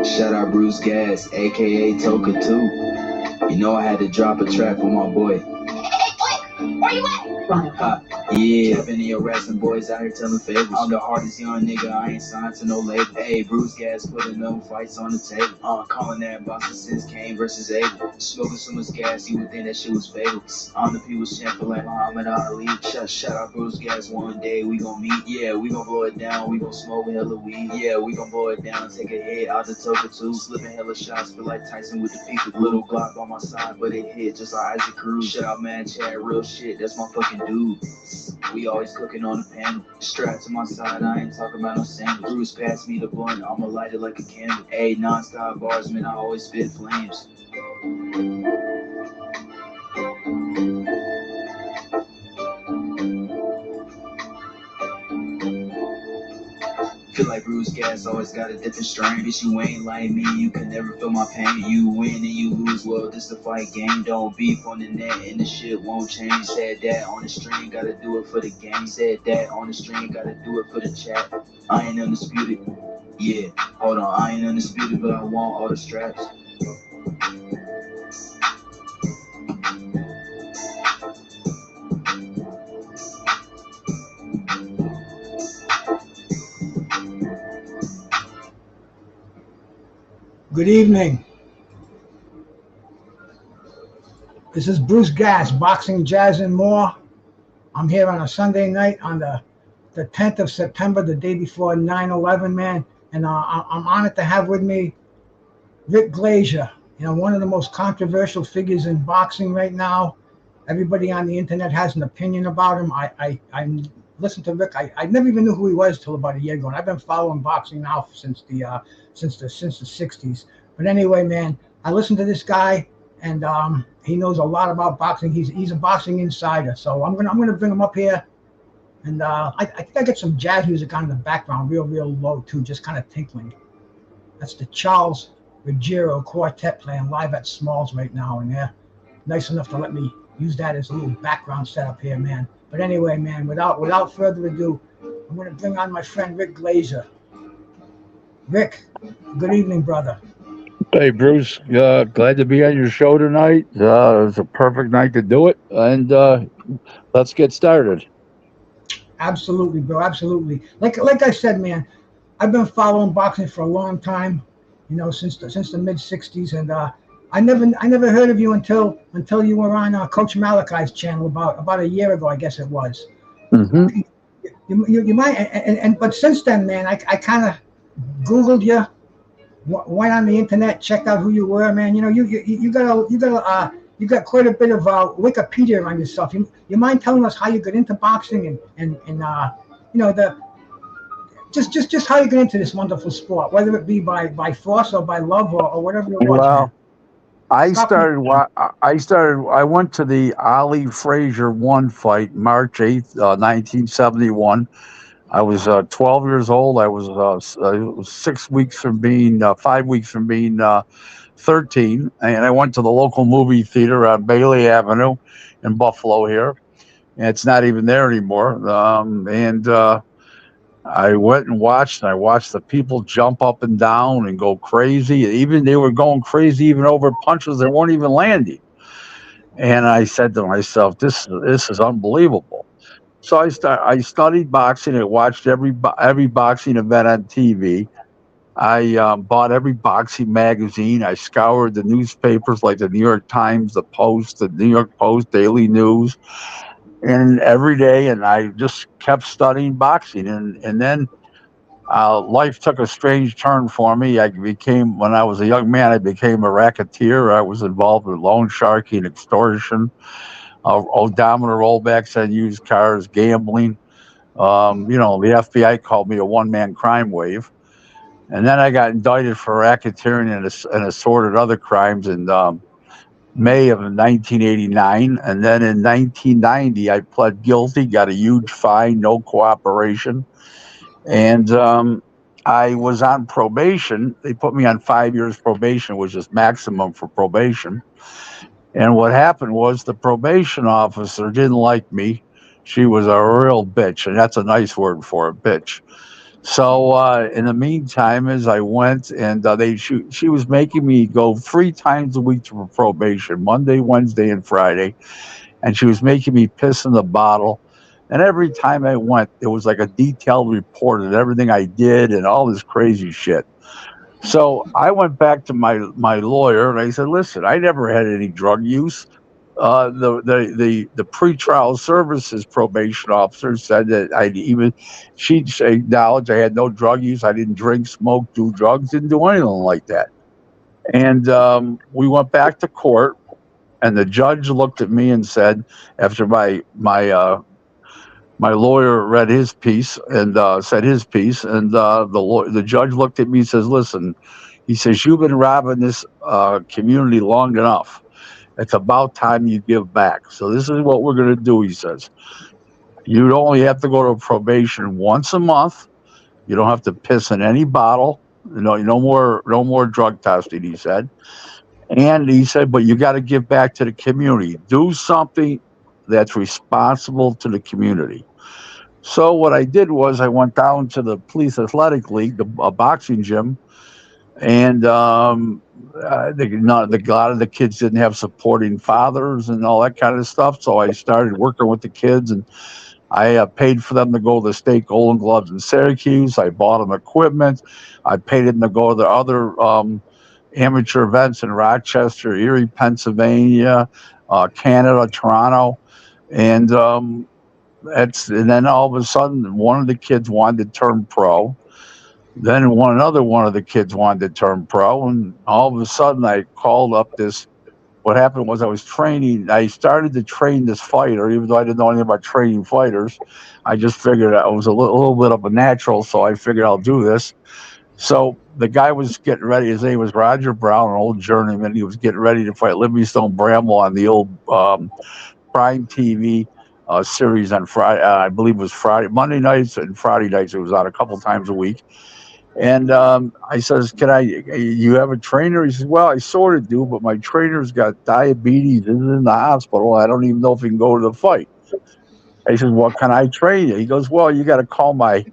Shout out BruceGas, aka Toka 2. You know I had to drop a track for my boy. Where you at? Yeah, I've been in your wrestling boys out here telling favors. I'm the hardest young nigga, I ain't signed to no label. Hey, BruceGas putting them fights on the table. Calling that boxing since Kane versus Abel. Smoking so much gas, you would think that shit was fatal. I'm the people's champion like Muhammad Ali. Shout out BruceGas, one day we gon' meet. Yeah, we gon' blow it down, we gon' smoke hella weed. Yeah, we gon' blow it down, take a hit out the Toka 2. Slipping hella shots, feel like Tyson with the peak. Little Glock on my side, but it hit just like Isaac Cruz. Shout out man, Chad, real shit, that's my fucking dude. We always cooking on the panel. Strapped to my side, I ain't talking about no sandals. Bruce passed me the blunt, I'ma light it like a candle. Ayy, non-stop bars, man, I always spit flames. Feel like BruceGas always got a different strain. Bitch, you ain't like me, you can never feel my pain. You win and you lose, well, this the fight game. Don't beef on the net and the shit won't change. Said that on the stream, gotta do it for the game. Said that on the stream, gotta do it for the chat. I ain't undisputed. Yeah, hold on, I ain't undisputed, but I want all the straps. Good evening. This is BruceGas, Boxing, Jazz, and More. I'm here on a Sunday night on the 10th of September, the day before 9/11, man. And I'm honored to have with me Rick Glaser, one of the most controversial figures in boxing right now. Everybody on the internet has an opinion about him. I listened to Rick. I never even knew who he was till about a year ago, and I've been following boxing now since the 60s. But anyway, man, I listened to this guy, and he knows a lot about boxing. He's a boxing insider. So I'm gonna bring him up here, and I think I get some jazz music on in the background, real low too, just kind of tinkling. That's the Charles Ruggiero Quartet playing live at Smalls right now, and they're nice enough to let me use that as a little background setup here, man. But anyway, man, without further ado, I'm going to bring on my friend Rick Glaser. Rick, good evening, brother. Hey, Bruce. Glad to be on your show tonight. It was a perfect night to do it, and let's get started. Absolutely, bro. Absolutely. Like I said, man, I've been following boxing for a long time. Since the mid '60s, and I never heard of you until you were on Coach Malachi's channel about a year ago, I guess it was. Mm-hmm. You might, but since then, man, I kind of Googled you, went on the internet, checked out who you were, man. You got quite a bit of Wikipedia on yourself. You mind telling us how you got into boxing and just how you get into this wonderful sport, whether it be by force or by love or whatever it was. Well, man. I went to the Ali Frazier 1 fight, March 8th, 1971. I was 12 years old. I was 5 weeks from being 13. And I went to the local movie theater on Bailey Avenue in Buffalo here. And it's not even there anymore. I went and watched, I watched the people jump up and down and go crazy. Even they were going crazy even over punches that weren't even landing. And I said to myself, this is unbelievable. So I studied boxing. I watched every boxing event on TV. I bought every boxing magazine. I scoured the newspapers like the New York Times, the Post, the New York Post, Daily News, and every day, and I just kept studying boxing. And then life took a strange turn for me. When I was a young man, I became a racketeer. I was involved with loan sharking, extortion, odometer rollbacks on used cars, gambling. The FBI called me a one-man crime wave. And then I got indicted for racketeering and assorted other crimes in May of 1989. And then in 1990, I pled guilty, got a huge fine, no cooperation. And I was on probation. They put me on 5 years probation, which is maximum for probation. And what happened was the probation officer didn't like me. She was a real bitch, and that's a nice word for a bitch. So in the meantime, as I went, and she was making me go 3 times a week to probation, Monday, Wednesday, and Friday, and she was making me piss in the bottle. And every time I went, it was like a detailed report of everything I did and all this crazy shit. So I went back to my lawyer and I said, "Listen, I never had any drug use. The pretrial services probation officer said that she acknowledged I had no drug use. I didn't drink, smoke, do drugs, didn't do anything like that." And we went back to court, and the judge looked at me and said, after my lawyer read his piece and said his piece, and the judge looked at me and says, "Listen," he says, "you've been robbing this community long enough. It's about time you give back. So this is what we're going to do," he says. "You only have to go to probation once a month. You don't have to piss in any bottle. No more drug testing," he said. And he said, "But you got to give back to the community. Do something that's responsible to the community." So what I did was I went down to the police athletic league, a boxing gym, and a lot of the kids didn't have supporting fathers and all that kind of stuff. So I started working with the kids, and I paid for them to go to the State Golden Gloves in Syracuse. I bought them equipment. I paid them to go to the other amateur events in Rochester, Erie, Pennsylvania, Canada, Toronto, and and then all of a sudden one of the kids wanted to turn pro. Then another one of the kids wanted to turn pro, and all of a sudden I called up this. What happened was I started to train this fighter, even though I didn't know anything about training fighters. I just figured I was a little bit of a natural, so I figured I'll do this. So the guy was getting ready. His name was Roger Brown, an old journeyman. He was getting ready to fight Livingstone Bramwell on the old Prime TV series on Friday. I believe it was Friday, Monday nights and Friday nights. It was on a couple times a week. And I says, you have a trainer?" He says, "Well, I sort of do, but my trainer's got diabetes and is in the hospital. I don't even know if he can go to the fight." I says, "Well, can I train you?" He goes, "Well, you got to call my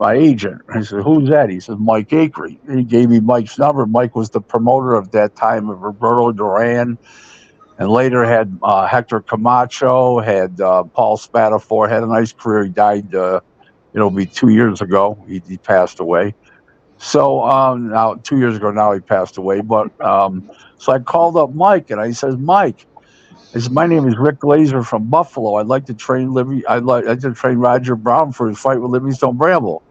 agent." I said, "Who's that?" He says, "Mike Akery." And he gave me Mike's number. Mike was the promoter of that time of Roberto Duran, and later had Hector Camacho, had Paul Spatafor, had a nice career. He died, it'll be 2 years ago. He passed away. So now 2 years ago, now he passed away. But so I called up Mike and I says, "Mike," I said, "my name is Rick Glaser from Buffalo. I'd like to train I'd like to train Roger Brown for his fight with Livingstone Bramwell."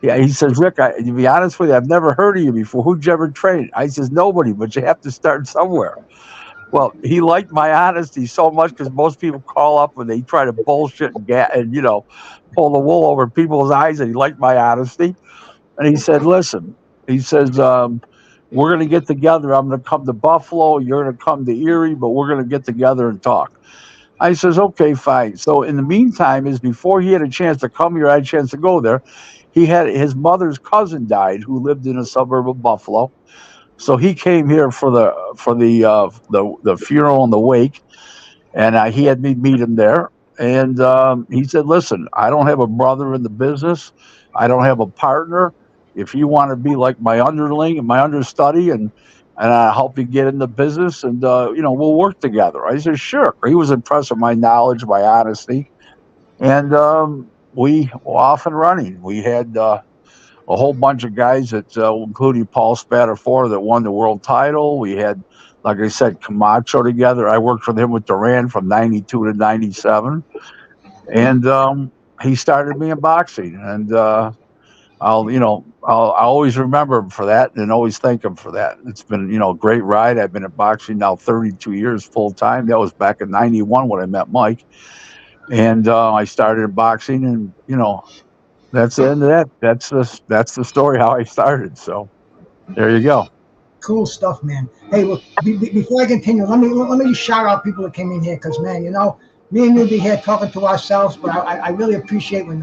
Yeah, he says, "Rick, to be honest with you, I've never heard of you before. Who'd you ever train?" I says, "Nobody, but you have to start somewhere." Well, he liked my honesty so much because most people call up and they try to bullshit and pull the wool over people's eyes, and he liked my honesty. And he said, "Listen," he says, "we're going to get together. I'm going to come to Buffalo. You're going to come to Erie, but we're going to get together and talk." I says, "Okay, fine." So in the meantime, before he had a chance to come here, I had a chance to go there. He had his mother's cousin died, who lived in a suburb of Buffalo. So he came here for the funeral and the wake, and he had me meet him there. And he said, "Listen, I don't have a brother in the business. I don't have a partner. If you want to be like my underling and my understudy, and I'll help you get in the business, and we'll work together." I said, "Sure." He was impressed with my knowledge, my honesty, and we were off and running. We had a whole bunch of guys that, including Paul Spatafor, that won the world title. We had, like I said, Camacho together. I worked with him with Duran from '92 to '97, and he started me in boxing. And I'll always remember him for that, and always thank him for that. It's been a great ride. I've been in boxing now 32 years full time. That was back in '91 when I met Mike, and I started in boxing, and that's the end of that. That's the story how I started. So there you go. Cool stuff, man. Hey, look, before I continue, let me just shout out people that came in here because, man, me and you be here talking to ourselves, but I really appreciate when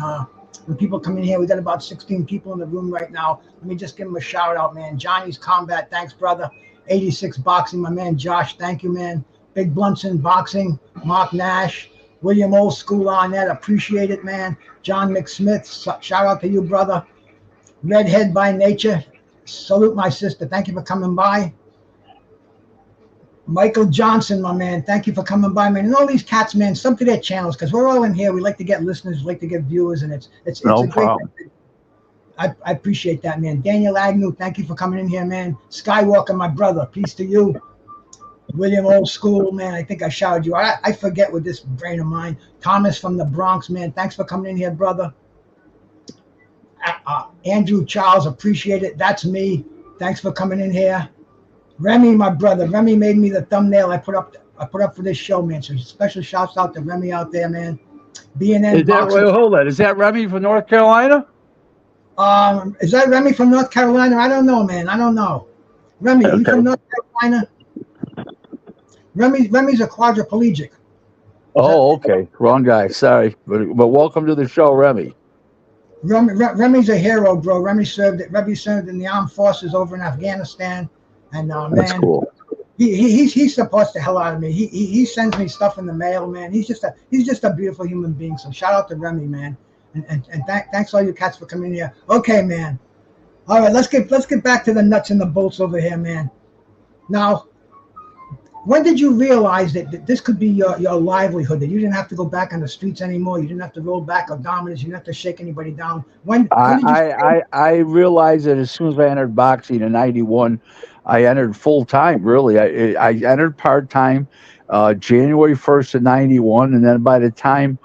people come in here. We got about 16 people in the room right now. Let me just give them a shout out, man. Johnny's Combat, thanks, brother. 86 Boxing, my man Josh, thank you, man. Big Blunson Boxing, Mark Nash, William Old School on that, appreciate it, man. John McSmith, shout out to you, brother. Redhead by nature. Salute my sister. Thank you for coming by. Michael Johnson, my man. Thank you for coming by, man. And all these cats, man, sub to their channels because we're all in here. We like to get listeners, we like to get viewers, and it's No a great problem. thing. I appreciate that, man. Daniel Agnew, thank you for coming in here, man. Skywalker, my brother, peace to you. William Old School, man, I think I shouted you. I forget with this brain of mine. Thomas from the Bronx, man, thanks for coming in here, brother. Andrew Charles, appreciate it. That's me. Thanks for coming in here. Remy, my brother. Remy made me the thumbnail I put up for this show, man. So special shouts out to Remy out there, man. B&N Is that, Boxing. wait, hold on. Is that Remy from North Carolina? Is that Remy from North Carolina? I don't know, man. I don't know. Remy, you from North Carolina? Remy's a quadriplegic. Oh, okay. Wrong guy. Sorry. But welcome to the show, Remy. Remy's a hero, bro. Remy served in the armed forces over in Afghanistan, and That's man, cool. he supports the hell out of me. He sends me stuff in the mail, man. He's just a beautiful human being. So shout out to Remy, man, and thanks all you cats for coming here. Okay, man. All right, let's get back to the nuts and the bolts over here, man. Now, when did you realize that this could be your livelihood, that you didn't have to go back on the streets anymore, you didn't have to roll back odometers, you didn't have to shake anybody down? When did I realized that as soon as I entered boxing in '91, I entered full time. Really, I entered part time January 1st of '91, and then by the time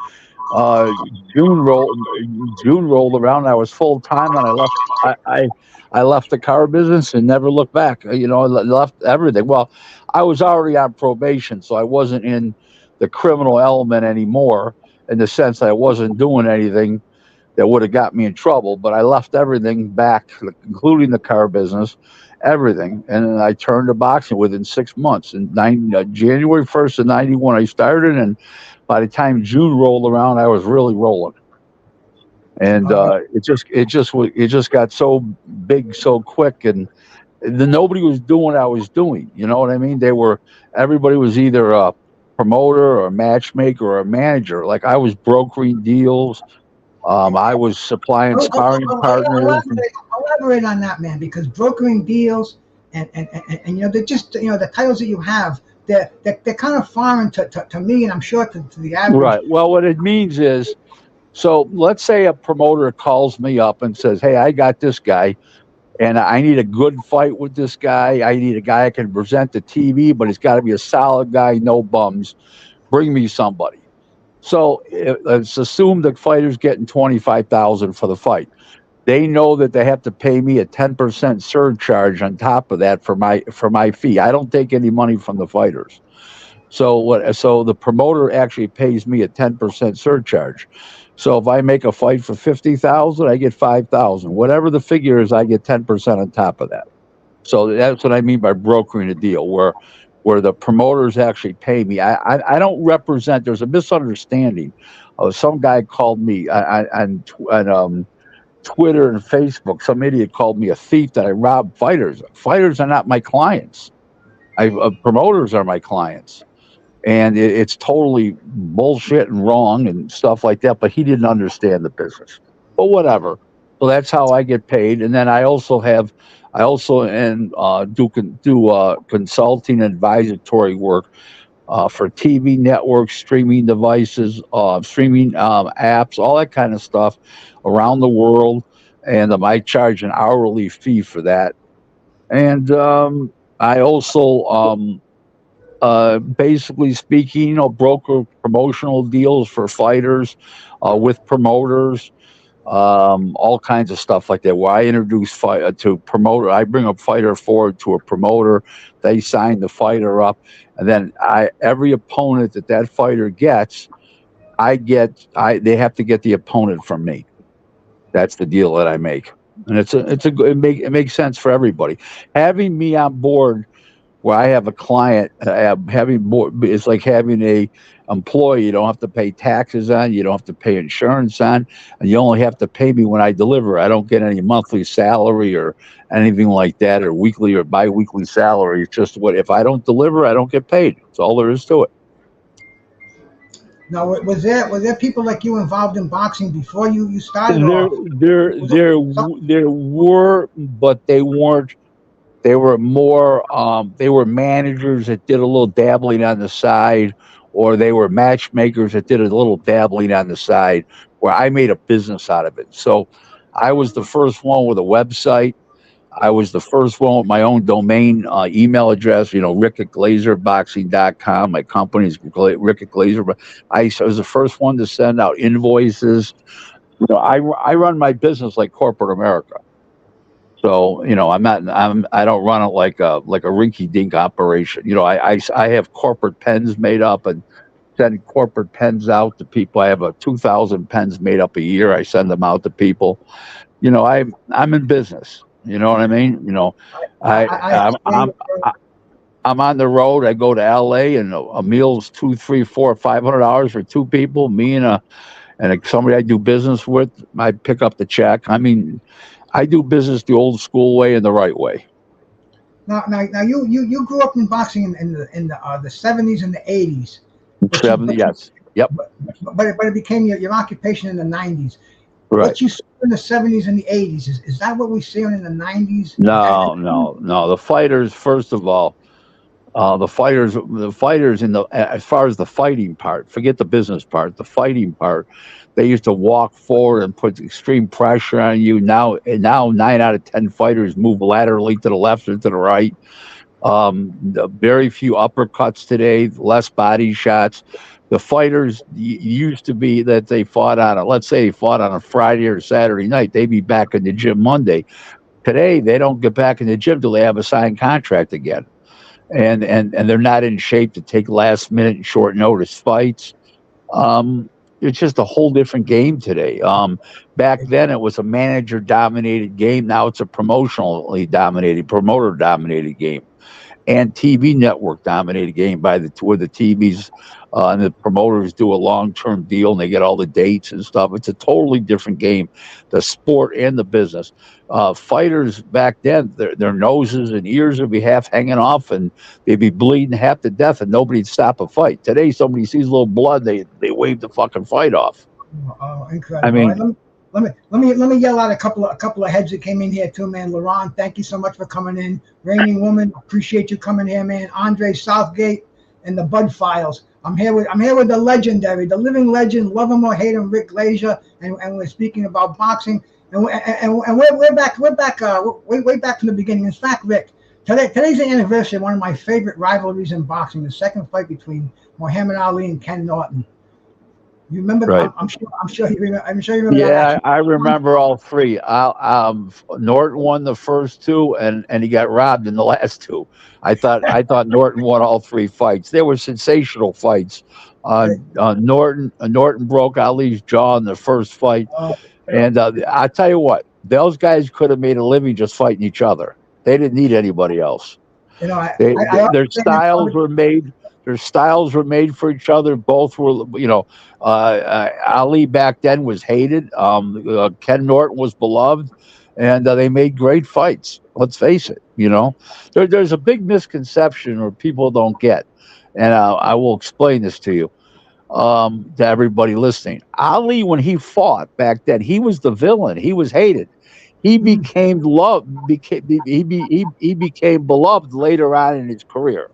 June rolled around, I was full time, and I left. I left the car business and never looked back. You know, I left everything. Well, I was already on probation, so I wasn't in the criminal element anymore, in the sense that I wasn't doing anything that would have got me in trouble. But I left everything back, including the car business, everything, and then I turned to boxing within 6 months. And January 1st of '91, I started, and by the time June rolled around, I was really rolling. And it just got so big so quick, and nobody was doing what I was doing. You know what I mean? Everybody was either a promoter or a matchmaker or a manager. Like I was brokering deals. I was supplying sparring partners. Elaborate on that, man, because brokering deals and you know, they're just, you know, the titles that you have, they're kind of foreign to me, and I'm sure to the average. Right. Well, what it means is, so let's say a promoter calls me up and says, "Hey, I got this guy, and I need a good fight with this guy. I need a guy I can present to TV, but he's got to be a solid guy, no bums. Bring me somebody." So let's assume the fighter's getting $25,000 for the fight. They know that they have to pay me a 10% surcharge on top of that for my fee. I don't take any money from the fighters. So the promoter actually pays me a 10% surcharge. So if I make a fight for $50,000, I get $5,000. Whatever the figure is, I get 10% on top of that. So that's what I mean by brokering a deal, where the promoters actually pay me. I don't represent. There's a misunderstanding. Some guy called me on Twitter and Facebook. Some idiot called me a thief, that I robbed fighters. Fighters are not my clients. Promoters are my clients. And it's totally bullshit and wrong and stuff like that. But he didn't understand the business. But whatever. So that's how I get paid. And then I also do consulting and advisory work for TV networks, streaming devices, streaming apps, all that kind of stuff around the world. And I charge an hourly fee for that. And I also, basically speaking, you know, broker promotional deals for fighters with promoters. All kinds of stuff like that, where I introduce to promoter. I bring a fighter forward to a promoter. They sign the fighter up, and then every opponent that fighter gets, they have to get the opponent from me. That's the deal that I make, and it makes sense for everybody. Having me on board, where I have a client, it's like having a employee. You don't have to pay taxes on, you don't have to pay insurance on, and you only have to pay me when I deliver. I don't get any monthly salary or anything like that, or weekly or bi-weekly salary. It's just if I don't deliver, I don't get paid. That's all there is to it. Now, was there people like you involved in boxing before you started, There, or there, was it there, some- there were, but they weren't. They were more. They were managers that did a little dabbling on the side, or they were matchmakers that did a little dabbling on the side. Where I made a business out of it. So, I was the first one with a website. I was the first one with my own domain email address, Rick at glazerboxing.com. My company's Rick at Glaser. But I was the first one to send out invoices. I run my business like corporate America. So, I don't run it like a rinky dink operation. I have corporate pens made up and send corporate pens out to people. I have 2,000 pens made up a year. I send them out to people. I'm in business. You know what I mean? I I'm understand. I'm on the road. I go to L.A. and a meal's $200, $300, $400, $500 for two people. Me and somebody I do business with. I pick up the check. I mean, I do business the old school way and the right way. Now, you grew up in boxing in the 70s and the 80s, but you 70, but you yes, yep, but it became your occupation in the 90s. right. What you saw in the 70s and the 80s is that what we see in the 90s? No, no, no. The fighters, first of all, the fighters in the as far as the fighting part, forget the business part, the fighting part. They used to walk forward and put extreme pressure on you. Now 9 out of 10 fighters move laterally to the left or to the right. Very few uppercuts today, less body shots. The fighters used to be that they fought let's say they fought on a Friday or Saturday night. They'd be back in the gym Monday. Today, they don't get back in the gym till they have a signed contract again, and they're not in shape to take last minute and short notice fights. It's just a whole different game today. Back then, it was a manager dominated game. Now it's a promoter dominated game, and TV network dominated game where the TVs and the promoters do a long term deal and they get all the dates and stuff. It's a totally different game, the sport and the business. Fighters back then, their noses and ears would be half hanging off and they'd be bleeding half to death and nobody'd stop a fight. Today, somebody sees a little blood, they wave the fucking fight off. Oh, I incredible! All right, mean, let me yell out a couple of heads that came in here too, man. Laurent, thank you so much for coming in. Reigning Woman, appreciate you coming here, man. Andre Southgate and the Bud Files. I'm here with the legendary, the living legend, love him or hate him, Rick Glaser, and we're speaking about boxing. And we're back way back from the beginning. In fact, Rick, today's the anniversary of one of my favorite rivalries in boxing, the second fight between Muhammad Ali and Ken Norton. You remember? right. I'm sure you remember. I'm sure you remember that Yeah, action. I remember all three. Norton won the first two, and he got robbed in the last two. I thought Norton won all three fights. They were sensational fights. Norton broke Ali's jaw in the first fight, Uh, and I tell you what, those guys could have made a living just fighting each other. They didn't need anybody else. you know, I, They, I, I their always say that styles were made. Their styles were made for each other. Both were, Ali back then was hated. Ken Norton was beloved, and they made great fights. Let's face it. There's a big misconception or people don't get, and I will explain this to you, to everybody listening. Ali, when he fought back then, he was the villain. He was hated. He Mhm. became loved. He became beloved later on in his career.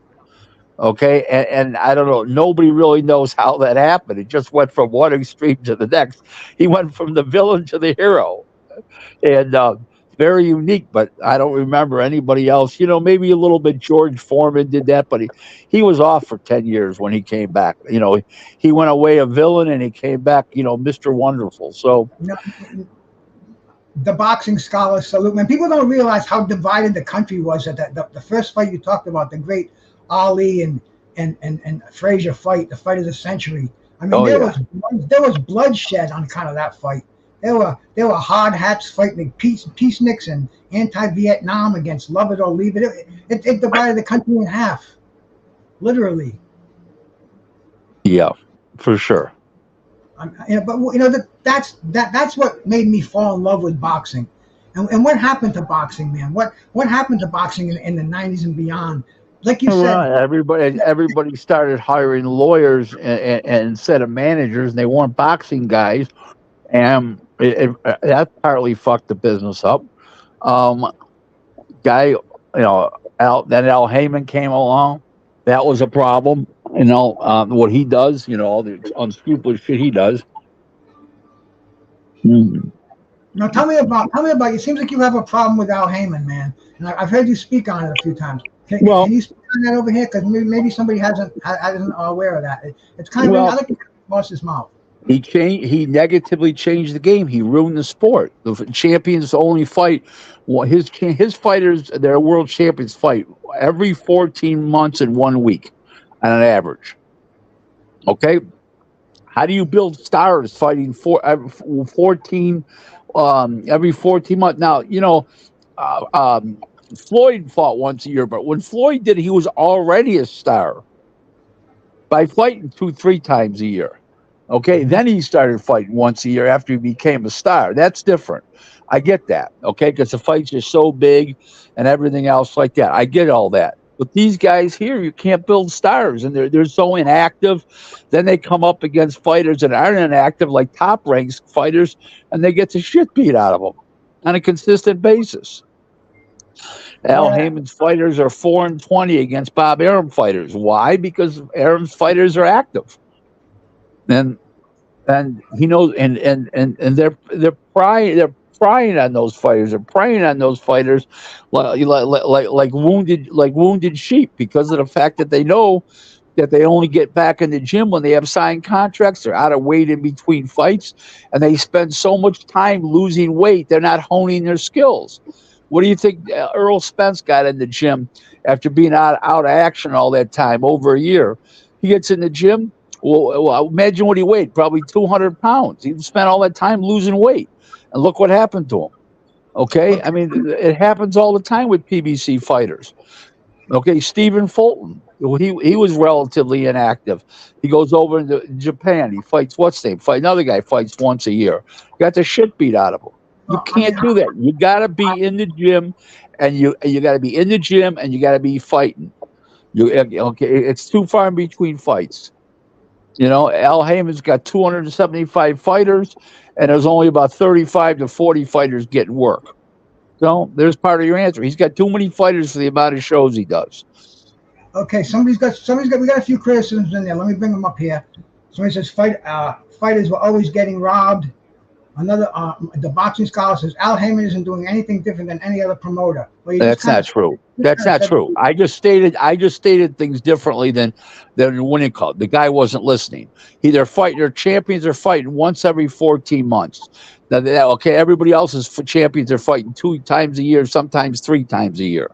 Okay, and I don't know. Nobody really knows how that happened. It just went from one extreme to the next. He went from the villain to the hero, and very unique. But I don't remember anybody else. Maybe a little bit. George Foreman did that, but he was off for 10 years when he came back. He went away a villain, and he came back. Mr. Wonderful. So You know, the boxing scholar salute, man. People don't realize how divided the country was at the first fight you talked about, the great Ali and Frazier fight, the fight of the century. I mean, oh yeah, there was bloodshed on account of that fight. There were hard hats fighting peaceniks and anti-Vietnam against love it or leave it. It divided the country in half, literally. yeah, for sure. But that's what made me fall in love with boxing. And what happened to boxing, man? What happened to boxing in the 90s and beyond? like you said, Right. Everybody started hiring lawyers and instead of managers, and they weren't boxing guys, and that partly fucked the business up. Um, guy, Al Heyman came along. That was a problem. What he does, all the unscrupulous shit he does. Mhm. now tell me about. It seems like you have a problem with Al Heyman, man. And I've heard you speak on it a few times. Can Well, you speak on that over here? Because maybe somebody isn't aware of that. It's kind of I well, like to watch his mouth. he changed. He negatively changed the game. He ruined the sport. The champions only fight. His fighters, their world champions, fight every 14 months in 1 week, on an average. Okay, how do you build stars fighting for 14 every 14 months? Now, uh, um, Floyd fought once a year, but when Floyd did, he was already a star by fighting 2, 3 times a year. Okay, Mhm. then he started fighting once a year after he became a star. That's different. I get that. Okay, because the fights are so big and everything else like that. I get all that. But these guys here, you can't build stars, and they're so inactive. Then they come up against fighters that aren't inactive, like top ranks fighters, and they get the shit beat out of them on a consistent basis. Al Yeah. Heyman's fighters are 4-20 against Bob Arum fighters. Why? Because Arum's fighters are active, and he knows, and they're prying on those fighters. They're preying on those fighters like wounded sheep, because of the fact that they know that they only get back in the gym when they have signed contracts. They're out of weight in between fights, and they spend so much time losing weight. They're not honing their skills. What do you think Earl Spence got in the gym after being out of action all that time, over a year? He gets in the gym. Well, imagine what he weighed, probably 200 pounds. He spent all that time losing weight. And look what happened to him. Okay. I Okay. mean, it happens all the time with PBC fighters. Okay, Stephen Fulton. He was relatively inactive. He goes over into Japan. He fights what's name? Fight another guy. Fights once a year. Got the shit beat out of him. You I mean, can't do that. You got to be in the gym, and you got to be in the gym, and you got to be fighting. Okay? It's too far in between fights. Al Heyman's got 275 fighters, and there's only about 35 to 40 fighters getting work. So there's part of your answer. He's got too many fighters for the amount of shows he does. okay. We got a few criticisms in there. Let me bring them up here. Somebody says fighters were always getting robbed. Another, the boxing scholar says Al Heyman isn't doing anything different than any other promoter. Well, you just That's kind not of true. That's not true. I just stated things differently than winning club. The guy wasn't listening. Their champions are fighting once every 14 months. Now, okay, everybody else's champions are fighting 2 times a year, sometimes 3 times a year,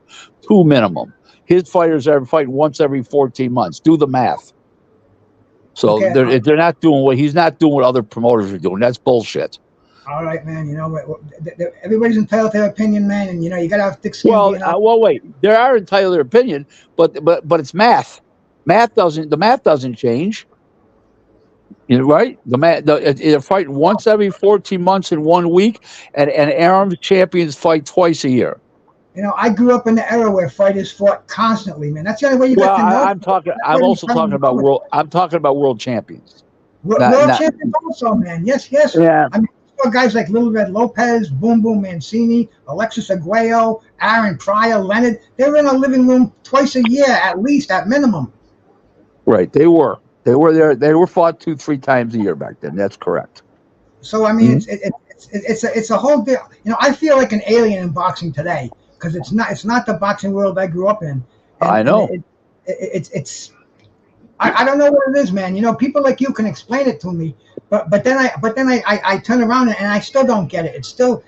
two minimum. His fighters are fighting once every 14 months. Do the math. So okay. they're not doing what he's not doing what other promoters are doing. That's bullshit. All right, man. Everybody's entitled to their opinion, man, and you gotta have thick skin. Being out. Well, wait. There are entitled to their opinion, but it's math. The math doesn't change. Right? They're fighting once every 14 months in 1 week, and Arum's champions fight twice a year. I grew up in the era where fighters fought constantly, man. That's the only way you Well, got to know. I'm talking. I'm also talking about world. I'm talking about world champions. World champions also, man. Yes, yes. Yeah. I mean, guys like Little Red Lopez, Boom Boom Mancini, Alexis Aguayo, Aaron Pryor, Leonard. They were in a living room twice a year, at least, at minimum. Right. They were. They were there. They were fought 2, 3 times a year back then. That's correct. So I mean, it's a whole deal. I feel like an alien in boxing today because it's not the boxing world I grew up in. And, I know. I don't know what it is, man. People like you can explain it to me, but then I turn around and I still don't get it. It's still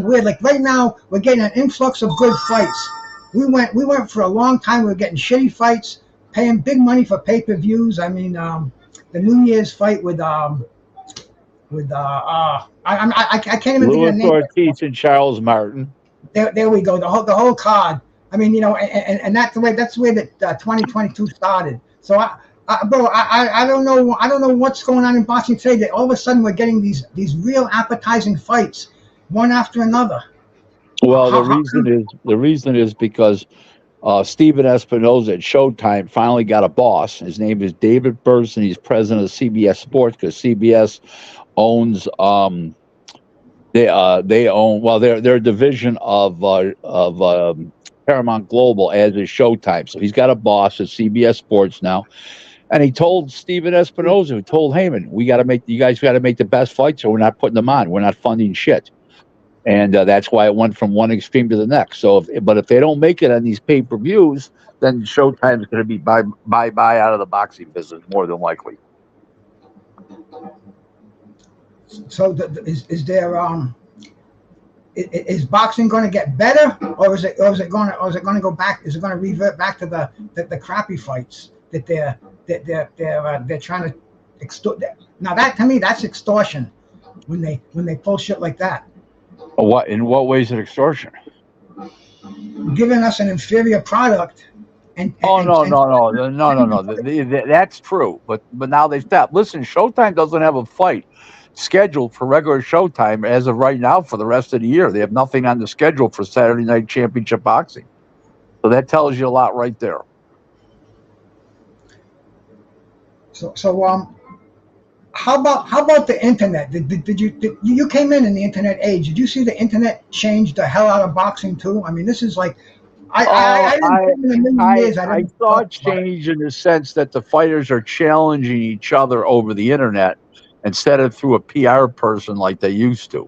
weird. Like right now, we're getting an influx of good fights. We went for a long time. We were getting shitty fights, paying big money for pay-per-views. I mean, the New Year's fight with I can't even think of the Luis name. Ortiz and Charles Martin. There we go. The whole card. I mean, and that's the way that 2022 started. So bro, I don't know what's going on in boxing today. That all of a sudden we're getting these real appetizing fights, one after another. Well, the reason is because Steven Espinoza at Showtime finally got a boss. His name is David Burson. He's president of CBS Sports because CBS owns they own, well, they're a division of Paramount Global, as is Showtime. So he's got a boss at CBS Sports now, and he told Steven Espinoza, who told Heyman, you guys got to make the best fights, or we're not putting them on. We're not funding shit. And that's why it went from one extreme to the next. So, if they don't make it on these pay-per-views, then Showtime is going to be bye out of the boxing business more than likely. So is there is boxing going to get better, or is it going to go back? Is it going to revert back to the crappy fights that they're trying to extort? Now that, to me, that's extortion when they pull shit like that. What, in what way is it extortion? Giving us an inferior product. No. That's true. But now they stopped. Listen, Showtime doesn't have a fight scheduled for regular Showtime as of right now for the rest of the year. They have nothing on the schedule for Saturday Night Championship Boxing. So that tells you a lot right there. So how about the internet? Did you came in the internet age? Did you see the internet change the hell out of boxing too? I mean, this is like I saw it change in the sense that the fighters are challenging each other over the internet instead of through a PR person like they used to.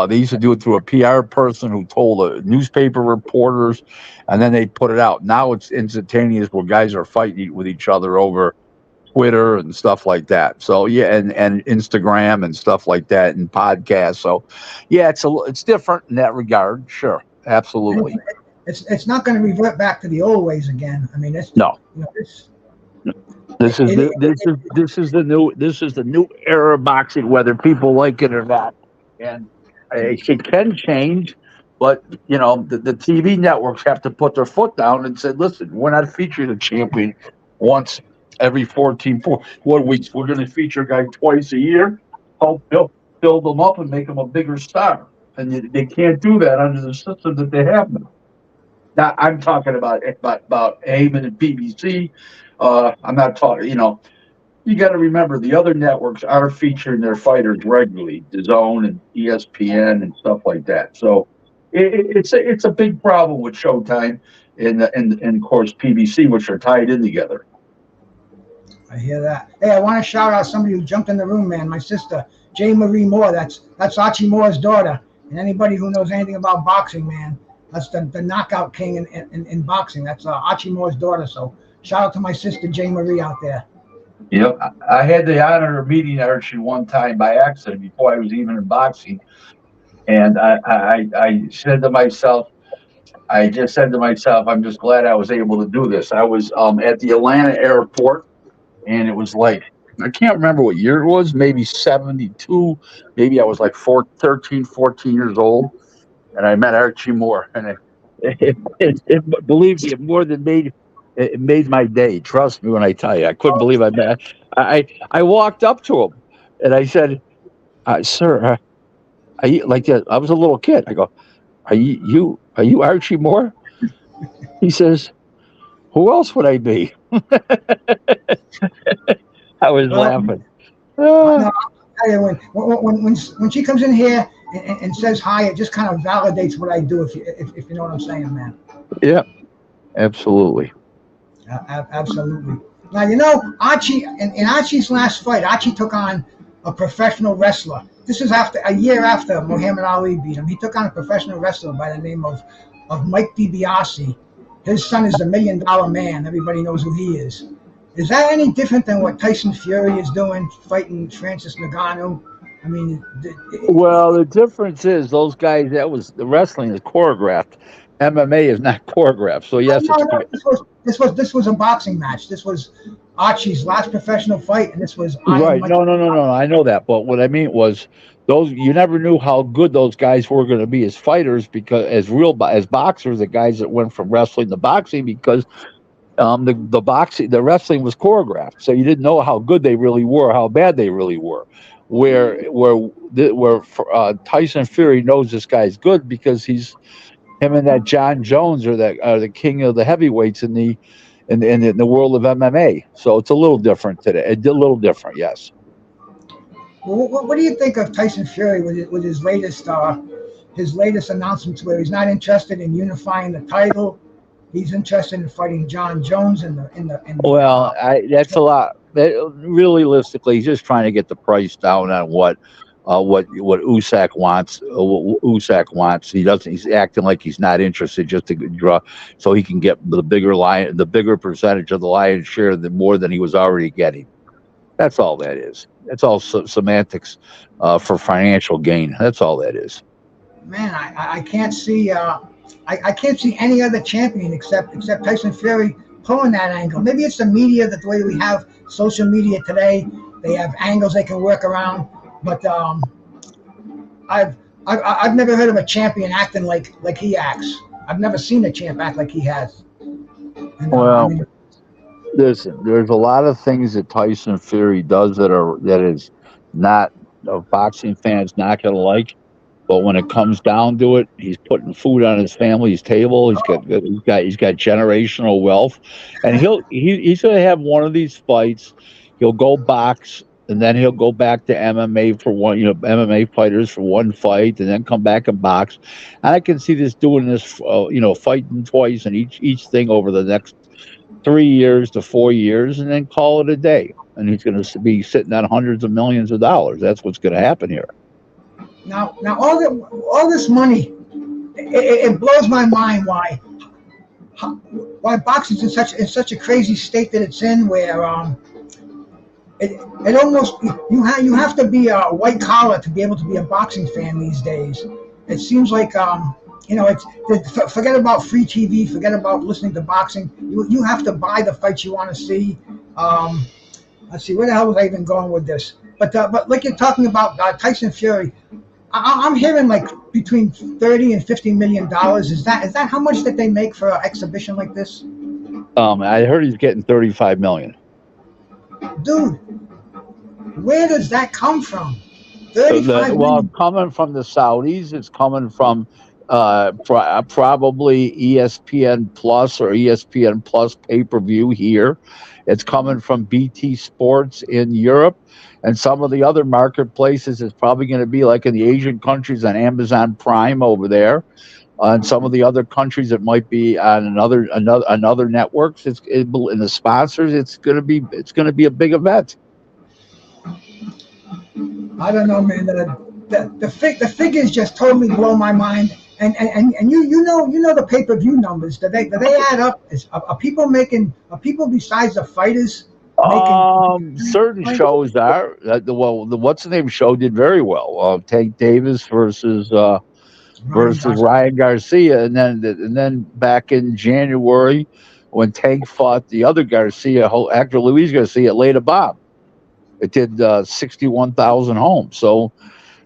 They used to do it through a PR person who told newspaper reporters, and then they put it out. Now it's instantaneous, where guys are fighting with each other over Twitter and stuff like that. So yeah, and Instagram and stuff like that, and podcasts. So yeah, it's different in that regard. Sure, absolutely. It's not going to revert back to the old ways again. I mean, it's no. You know, this is the new era of boxing, whether people like it or not, and it can change. But the TV networks have to put their foot down and say, "Listen, we're not featuring a champion once every 14 weeks. We're going to feature a guy twice a year. Help build them up and make them a bigger star." And they can't do that under the system that they have now. Now, I'm talking about Heyman and BBC. I'm not talking, you got to remember the other networks are featuring their fighters regularly, DAZN and ESPN and stuff like that. So it's a big problem with Showtime and of course PBC, which are tied in together. I hear that. Hey, I want to shout out somebody who jumped in the room, man. My sister, J. Marie Moore. That's Archie Moore's daughter. And anybody who knows anything about boxing, man, that's the knockout king in boxing. That's Archie Moore's daughter. So shout out to my sister, J. Marie, out there. Yep. I had the honor of meeting Archie one time by accident before I was even in boxing. And I said to myself, I'm just glad I was able to do this. I was at the Atlanta airport, and it was like, I can't remember what year it was, maybe 72. Maybe I was like 13, 14 years old. And I met Archie Moore, and it believe me, it made my day. Trust me when I tell you, I couldn't believe I met. I walked up to him, and I said, "Sir, are you like that?" I was a little kid. I go, "Are you Archie Moore?" He says, "Who else would I be?" I was laughing. No, I'll tell you, when she comes in here and says hi, it just kind of validates what I do, if you know what I'm saying, man. Yeah, absolutely. Absolutely. Now, Archie, in Archie's last fight, Archie took on a professional wrestler. This is a year after Muhammad Ali beat him. He took on a professional wrestler by the name of Mike DiBiase. His son is the $1 Million Man. Everybody knows who he is. Is that any different than what Tyson Fury is doing, fighting Francis Ngannou? I mean, well, the difference is those guys. The wrestling is choreographed. MMA is not choreographed. So yes, this was a boxing match. This was Archie's last professional fight, and this was right. No. I know that, but what I mean was you never knew how good those guys were going to be as fighters, because as boxers, the guys that went from wrestling to boxing, because the wrestling was choreographed, so you didn't know how good they really were, how bad they really were. Where Tyson Fury knows this guy's good because he's Him and that John Jones are the king of the heavyweights in the world of MMA. So it's a little different today. A little different, yes. Well, what do you think of Tyson Fury with his latest announcements where he's not interested in unifying the title? He's interested in fighting John Jones Well, that's a lot. Realistically, he's just trying to get the price down on what Usyk wants. What Usyk wants. He doesn't. He's acting like he's not interested, just to draw, so he can get the bigger percentage of the lion's share, more than he was already getting. That's all that is. That's all semantics for financial gain. That's all that is. Man, I can't see. I can't see any other champion except Tyson Fury pulling that angle. Maybe it's the media, the way we have social media today. They have angles they can work around. But I've never heard of a champion acting like he acts. I've never seen a champ act like he has. And, listen, there's a lot of things that Tyson Fury does that is not boxing fans not gonna like. But when it comes down to it, he's putting food on his family's table. He's got generational wealth, and he's going to have one of these fights. He'll go box, and then he'll go back to MMA for one. MMA fighters for one fight, and then come back and box. And I can see doing this, fighting twice in each thing over the next 3 years to 4 years, and then call it a day. And he's going to be sitting on hundreds of millions of dollars. That's what's going to happen here. Now, all this money, it blows my mind why boxing's in such a crazy state that it's in, where it almost you have to be a white collar to be able to be a boxing fan these days. It seems like forget about free TV, forget about listening to boxing. You have to buy the fights you want to see. Let's see, where the hell was I even going with this? But like you're talking about Tyson Fury. I'm hearing like between $30 and $50 million. Is that how much that they make for an exhibition like this? I heard he's getting $35 million. Dude, where does that come from? $35 coming from the Saudis. It's coming from probably ESPN Plus or ESPN Plus pay-per-view here. It's coming from BT Sports in Europe. And some of the other marketplaces is probably going to be like in the Asian countries on Amazon Prime over there. And some of the other countries, it might be on another networks. In the sponsors, it's going to be a big event. I don't know, man. The figures just totally blow my mind. And you know the pay-per-view numbers. Do they add up? Are people besides the fighters? Certain shows are. The What's the Name show did very well. Tank Davis versus Ryan Garcia, and then back in January when Tank fought the other Garcia, actor Luis Garcia, it laid a bomb. It did 61,000 homes. So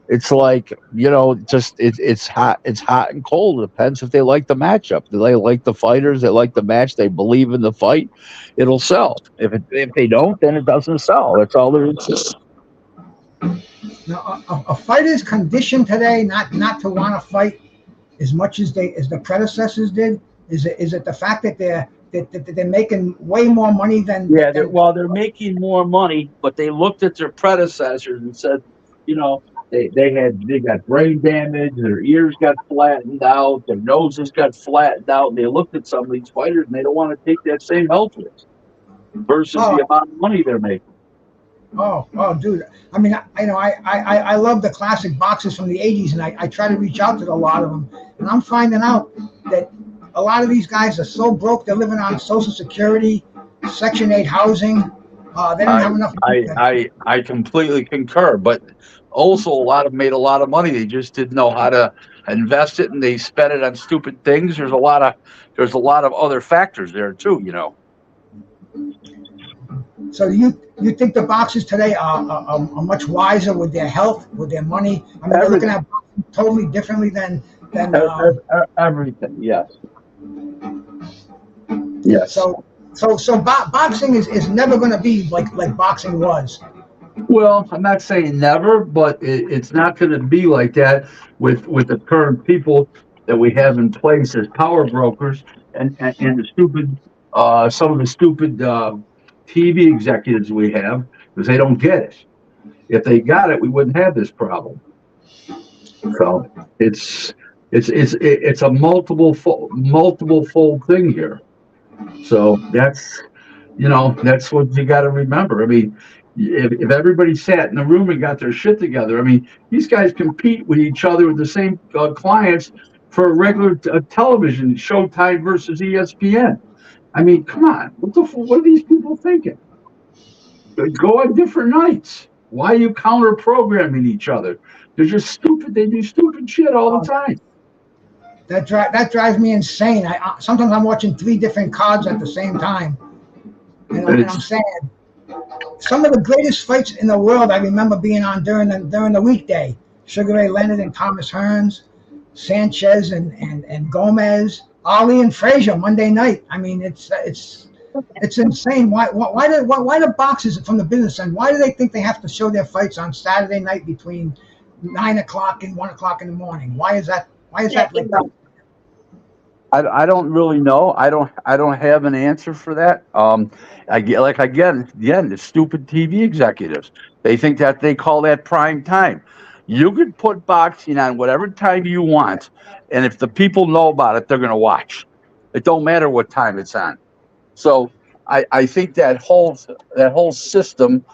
it's like, it's hot and cold. It depends if they like the matchup. Do they like the fighters? They like the match. They believe in the fight. It'll sell. If they don't, then it doesn't sell. That's all there is. Now, a fighter's conditioned today not to want to fight as much as the predecessors did. Is it the fact that they're making way more money than? Yeah, they're making more money, but they looked at their predecessors and said, They got brain damage, their ears got flattened out, their noses got flattened out, and they looked at some of these fighters and they don't want to take that same health risk versus the amount of money they're making. Oh, dude. I mean, I love the classic boxers from the 80s, and I try to reach out to a lot of them, and I'm finding out that a lot of these guys are so broke, they're living on Social Security, Section 8 housing. They don't have enough. I completely concur, but also a lot of them made a lot of money. They just didn't know how to invest it, and they spent it on stupid things. There's a lot of other factors there too, So you think the boxers today are much wiser with their health, with their money? I mean, they're looking at boxing totally differently than everything. Yes. Yes. So boxing is never going to be like boxing was. Well, I'm not saying never, but it's not going to be like that with the current people that we have in place as power brokers and the stupid, some of the stupid TV executives we have, because they don't get it. If they got it, we wouldn't have this problem. So it's a multiple fold thing here. So that's what you got to remember. I mean, if everybody sat in a room and got their shit together, I mean, these guys compete with each other with the same clients for a regular television, Showtime versus ESPN. I mean, come on, what are these people thinking? Go on different nights. Why are you counter programming each other? They're just stupid. They do stupid shit all the time. That drives me insane. Sometimes I'm watching 3 different cards at the same time, and I'm saying some of the greatest fights in the world I remember being on during the weekday. Sugar Ray Leonard and Thomas Hearns, Sanchez and Gomez, Ali and Frazier Monday night. I mean, it's insane. Why do boxers from the business end? Why do they think they have to show their fights on Saturday night between 9 o'clock and 1 o'clock in the morning? Why is that? Why is that like that? I don't really know. I don't have an answer for that. Again, the stupid TV executives. They think that they call that prime time. You could put boxing on whatever time you want, and if the people know about it, they're going to watch. It don't matter what time it's on. So I think that whole system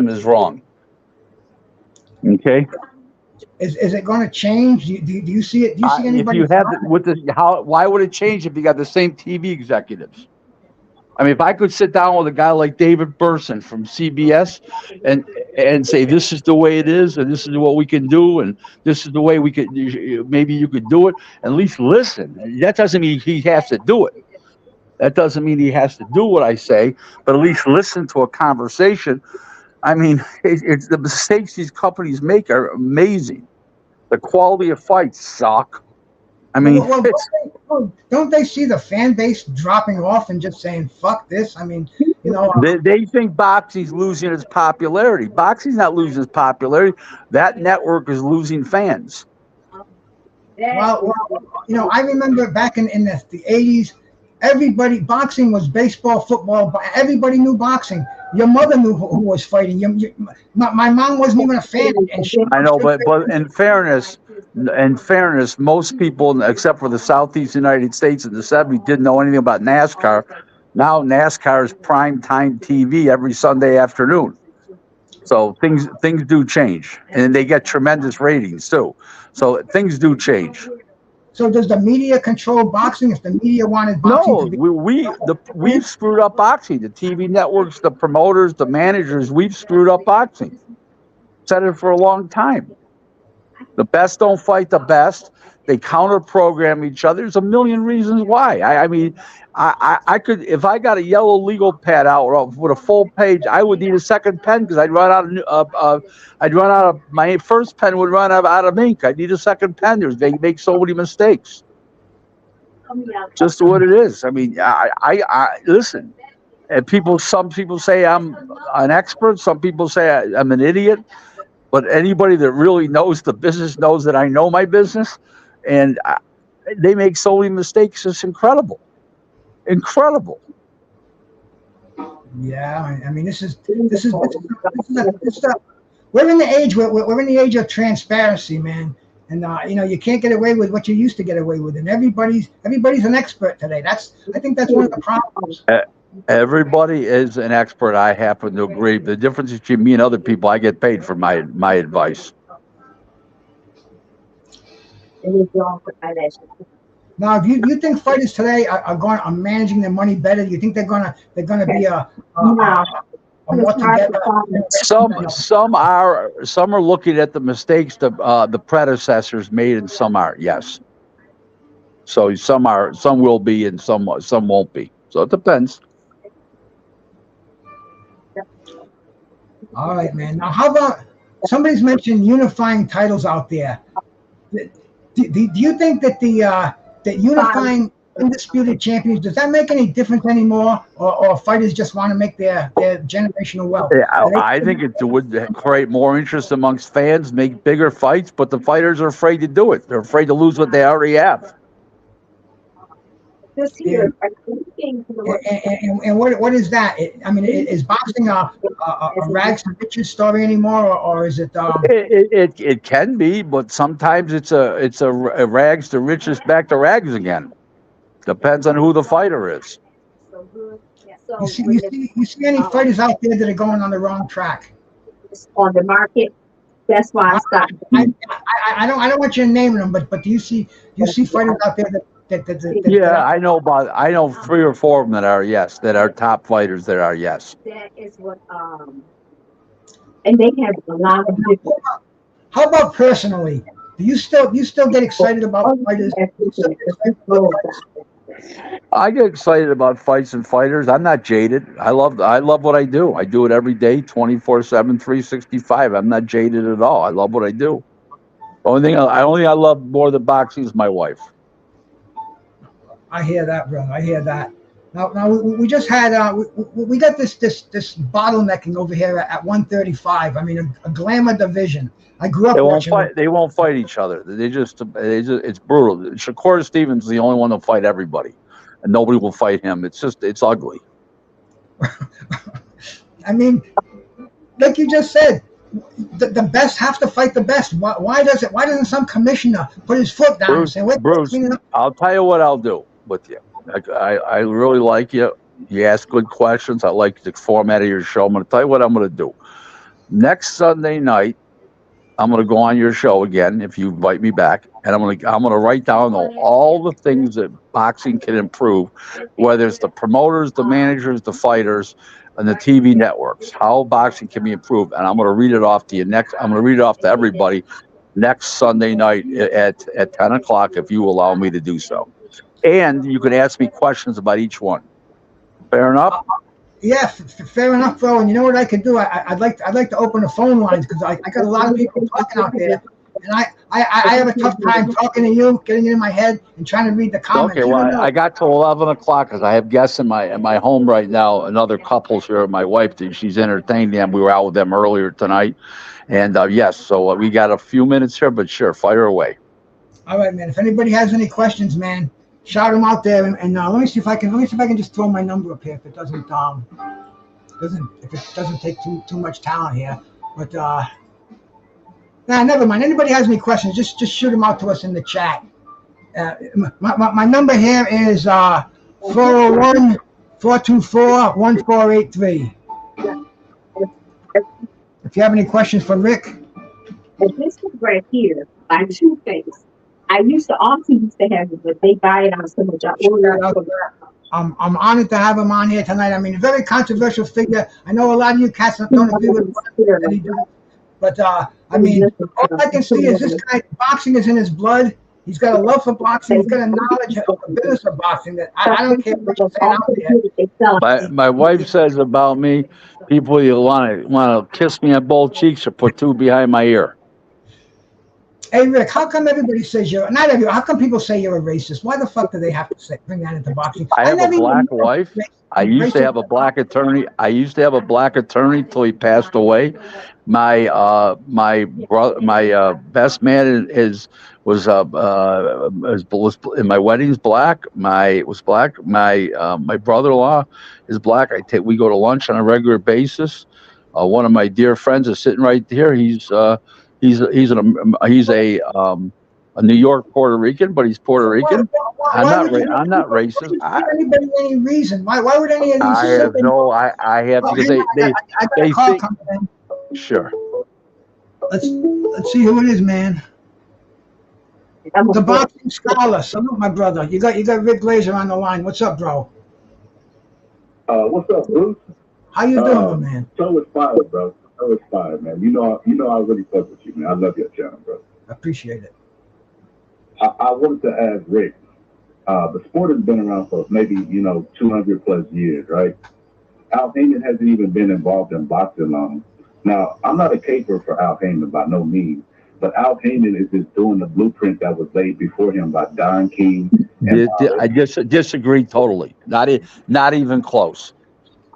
is wrong. Okay. Is it going to change? Do you see it? Do you see anybody? If you have why would it change if you got the same TV executives? I mean, if I could sit down with a guy like David Burson from CBS and say this is the way it is, and this is what we can do, and this is the way we could, maybe you could do it. At least listen. That doesn't mean he has to do it. That doesn't mean he has to do what I say, but at least listen to a conversation. I mean, it's the mistakes these companies make are amazing. The quality of fights suck. I mean, don't they see the fan base dropping off and just saying "fuck this"? I mean, they think boxing's losing its popularity. Boxing's not losing its popularity. That network is losing fans. Well, I remember back in the 80s, boxing was baseball, football. Everybody knew boxing. Your mother knew who was fighting. My mom wasn't even a fan. I know, but in fairness, most people, except for the Southeast United States in the 70s, didn't know anything about NASCAR. Now NASCAR is prime time TV every Sunday afternoon. So things do change, and they get tremendous ratings too. So things do change. So does the media control boxing? If the media wanted boxing, we've screwed up boxing. The TV networks, the promoters, the managers, we've screwed up boxing. Said it for a long time. The best don't fight the best. They counter program each other. There's a million reasons why. I mean, I could, if I got a yellow legal pad out with a full page, I would need a second pen because I'd run out of my first pen would run out of ink. I need a second pen. They make so many mistakes. Just what it is. I mean, I listen. And some people say I'm an expert. Some people say I'm an idiot. But anybody that really knows the business knows that I know my business, and they make so many mistakes. It's incredible. Incredible. Yeah, I mean, this is we're in the age we're in the age of transparency, man, and you can't get away with what you used to get away with, and everybody's an expert today. I think that's one of the problems. Everybody is an expert. I happen to agree. The difference between me and other people, I get paid for my advice. Now, do you think fighters today are managing their money better? Do you think they're gonna be a more together? Some are looking at the mistakes the predecessors made, and some are, yes. So some will be, and some won't be. So it depends. All right, man. Now, how about somebody's mentioned unifying titles out there? Do you think that that unifying undisputed champions. Does that make any difference anymore, or fighters just want to make their generational wealth? Yeah, I think it would create more interest amongst fans, make bigger fights, but the fighters are afraid to do it. They're afraid to lose what they already have. And, and what is that? I mean, is boxing a rags to riches story anymore, or is it? It can be, but sometimes it's a rags to riches back to rags again. Depends on who the fighter is. You see any fighters out there that are going on the wrong track? On the market. That's why I stopped. I don't want you to name them, but do you see fighters out there that yeah, I know 3 or 4 of them that are top fighters that are yes. That is what and they have a lot of different. How about personally? Do you still get excited about fighters? I get excited about fights and fighters. I'm not jaded. I love what I do. I do it every day, 24/7, 365. I'm not jaded at all. I love what I do. The only thing I love more than boxing is my wife. I hear that, brother. I hear that. Now we just had we got this bottlenecking over here at 135. I mean, a glamour division. I grew up watching. They won't fight each other. They just it's brutal. Shakur Stevens is the only one that'll fight everybody, and nobody will fight him. It's ugly. I mean, like you just said, the best have to fight the best. Why doesn't some commissioner put his foot down and say, "Wait, Bruce, I'll tell you what I'll do with you. I really like you. You ask good questions. I like the format of your show. I'm going to tell you what I'm going to do. Next Sunday night, I'm going to go on your show again if you invite me back, and I'm going to write down all the things that boxing can improve, whether it's the promoters, the managers, the fighters, and the TV networks. How boxing can be improved, and I'm going to read it off to you next. I'm going to read it off to everybody next Sunday night at 10 o'clock if you allow me to do so. And you can ask me questions about each one. Fair enough? Yeah, fair enough, bro. And you know what I could do? I'd like to open the phone lines because I got a lot of people talking out there, and I have a tough time talking to you, getting in my head, and trying to read the comments. Okay, well, I got till 11 o'clock because I have guests in my home right now. Another couple's here. My wife, she's entertaining them. We were out with them earlier tonight, and yes, so we got a few minutes here, but sure, fire away. All right, man. If anybody has any questions, man, shout them out there, and let me see if I can just throw my number up here if it doesn't take too much talent here. But never mind. Anybody has any questions, just shoot them out to us in the chat. My number here is 401-424-1483. If you have any questions for Rick. This one right here, by Two Face. I also used to have it, but they buy it on so much. I'm honored to have him on here tonight. I mean, a very controversial figure. I know a lot of you cats don't agree with what he does, but I mean, all I can see is this guy. Boxing is in his blood. He's got a love for boxing. He's got a knowledge of the business of boxing that I don't care what you're saying out there. My wife says about me, people you want to kiss me on both cheeks or put 2 behind my ear. Hey Rick, how come everybody says how come people say you're a racist? Why the fuck do they have to bring that into boxing? I have a black wife. I used to have a black attorney. Till he passed away. My best man was in my wedding's black. My brother-in-law is black. We go to lunch on a regular basis. One of my dear friends is sitting right here. He's a New York Puerto Rican, but he's Puerto Rican. I'm not racist. Anybody any reason? Why would any of these? I have because they think. Sure. Let's see who it is, man. The boxing scholar. Salute, my brother. You got Rick Glaser on the line. What's up, bro? What's up, Bruce? How you doing, man? So inspired, bro. So inspired, man. You know I really fuck with you, man. I love your channel, bro. I appreciate it. I wanted to ask Rick. The sport has been around for maybe 200 plus years, right? Al Heyman hasn't even been involved in boxing long. Now, I'm not a caper for Al Heyman by no means, but Al Heyman is just doing the blueprint that was laid before him by Don King I disagree totally. Not even close.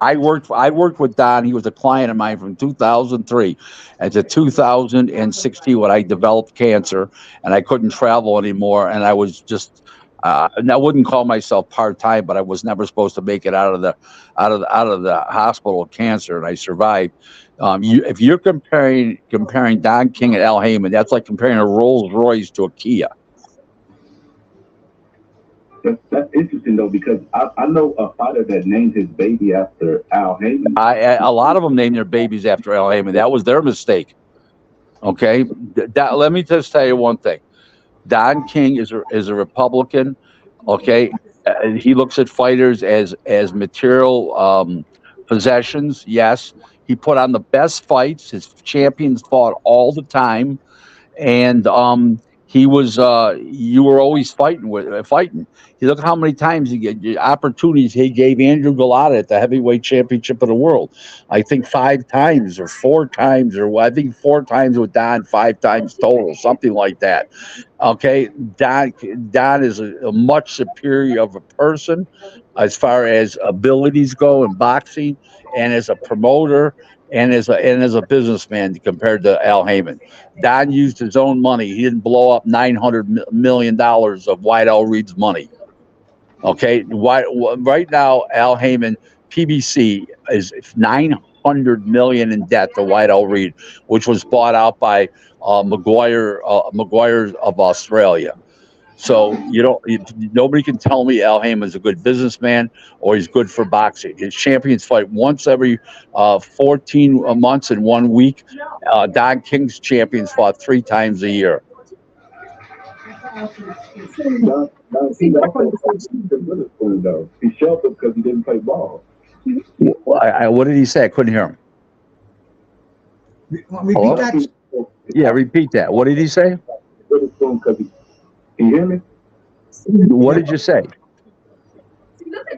I worked with Don. He was a client of mine from 2003 and to 2016 when I developed cancer and I couldn't travel anymore. And I was just, and I wouldn't call myself part-time, but I was never supposed to make it out of the hospital of cancer, and I survived. If you're comparing Don King and Al Heyman, that's like comparing a Rolls Royce to a Kia. That's interesting though, because I know a fighter that named his baby after Al Heyman. A lot of them named their babies after Al Heyman. That was their mistake. Okay, let me just tell you one thing. Don King is a Republican. Okay, he looks at fighters as material possessions. Yes, he put on the best fights. His champions fought all the time, and he was you were always fighting. You look how many times he get opportunities he gave Andrew Galata at the heavyweight championship of the world. I think 5 times or 4 times, or I think 4 times with Don, 5 times total, something like that. Okay, Don is a much superior of a person as far as abilities go in boxing, and as a promoter, and as a businessman compared to Al Heyman. Don used his own money. He didn't blow up $900 million of White L. Reed's money. Okay, right now, Al Heyman, PBC, is $900 million in debt to White L. Reed, which was bought out by Maguire of Australia. So nobody can tell me Al Heyman is a good businessman or he's good for boxing. His champions fight once every 14 months in 1 week. Don King's champions fought 3 times a year. He showed up because he didn't play ball. What did he say? I couldn't hear him. Repeat that? Yeah, repeat that. What did he say? Can you hear me? What did you say?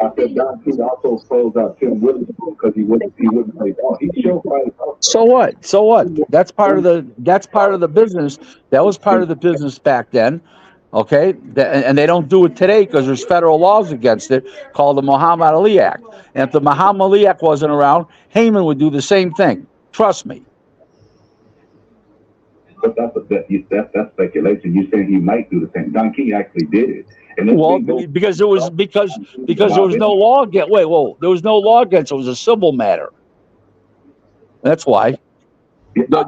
I said Don King also froze out Tim Witherspoon because he wouldn't play ball. He showed fight. So what? So what? That's part of the business. That was part of the business back then. Okay, and they don't do it today because there's federal laws against it called the Muhammad Ali Act. And if the Muhammad Ali Act wasn't around, Heyman would do the same thing. Trust me. But that's speculation. You're saying he might do the same. Don King actually did it. And because there was no law against. There was no law against it. It was a civil matter. That's why.